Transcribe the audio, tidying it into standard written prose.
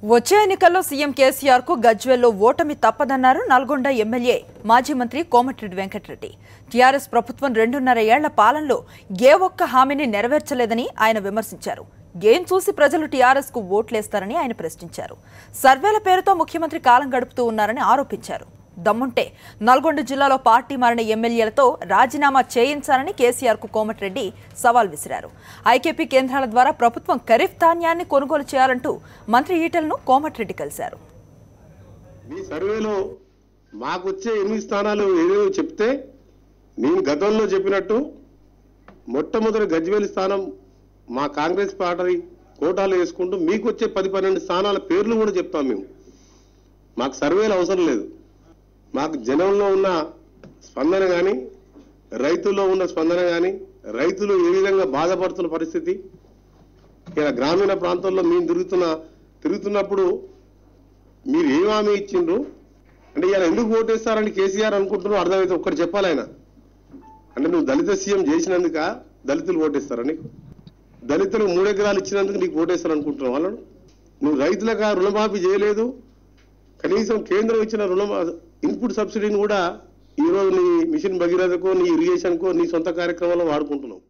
వచ్చే ఎన్నికల్లో సీఎం కేసీఆర్ కు గజ్వేల్లో ఓటమి తప్పదన్నారు నల్గొండ ఎమ్మెల్యే మాజీ మంత్రి కోమటిరెడ్డి వెంకటరెడ్డి. టీఆర్ఎస్ ప్రభుత్వం 2.5 ఏళ్ల పాలనలో ఏ ఒక్క హామీని నెరవేర్చలేదని ఆయన విమర్శించారు. ఏం చూసి ప్రజలు టీఆర్ఎస్ కు ఓట్లేస్తారని ఆయన ప్రశ్నించారు. సర్వేల పేరుతో ముఖ్యమంత్రి కాలం గడుపుతూ ఉన్నారని ఆరోపించారు. దమ్ముంటే నల్గొండ జిల్లాలో పార్టీ మారిన ఎమ్మెల్యేలతో రాజీనామా చేయించాలని కేసీఆర్ కు కోమటిరెడ్డి సవాల్ విసిరారు. ఐకేపీ కేంద్రాల ద్వారా ప్రభుత్వం ఖరీఫ్ ధాన్యాన్ని కొనుగోలు చేయాలంటూ మంత్రి ఈటెలను కోమటిరెడ్డి కలిశారు. మీ సర్వేలో మాకు వచ్చే 8 స్థానాలు ఏదో చెప్తే నేను గతంలో చెప్పినట్టు మొట్టమొదటి గజ్వేల్ స్థానం మా కాంగ్రెస్ పార్టీ కోటాలు వేసుకుంటూ మీకు వచ్చే 10-12 స్థానాల పేర్లు కూడా చెప్తాం. మేము మాకు సర్వేలు అవసరం లేదు. మాకు జనంలో ఉన్న స్పందన కానీ, రైతుల్లో ఉన్న స్పందన కానీ, రైతులు ఏ విధంగా బాధపడుతున్న పరిస్థితి, ఇలా గ్రామీణ ప్రాంతాల్లో మేము తిరుగుతున్నప్పుడు మీరు ఏం హామీ ఇచ్చిండ్రు అంటే ఇలా ఎందుకు ఓటేస్తారని కేసీఆర్ అనుకుంటున్నావు అర్థమైతే ఒక్కటి చెప్పాలి. ఆయన అంటే నువ్వు దళిత సీఎం చేసినందుక దళితులు ఓటేస్తారని, దళితులకు 3 ఎకరాలు ఇచ్చినందుకు నీకు ఓటేస్తారు అనుకుంటున్నావు వాళ్ళను. నువ్వు రైతులకు రుణమాఫీ చేయలేదు, కనీసం కేంద్రం ఇచ్చిన ఇన్పుట్ సబ్సిడీని కూడా ఈరోజు నీ మిషన్ భగీరథకో, నీ ఇరిగేషన్కో, నీ సొంత కార్యక్రమాల్లో వాడుకుంటున్నావు.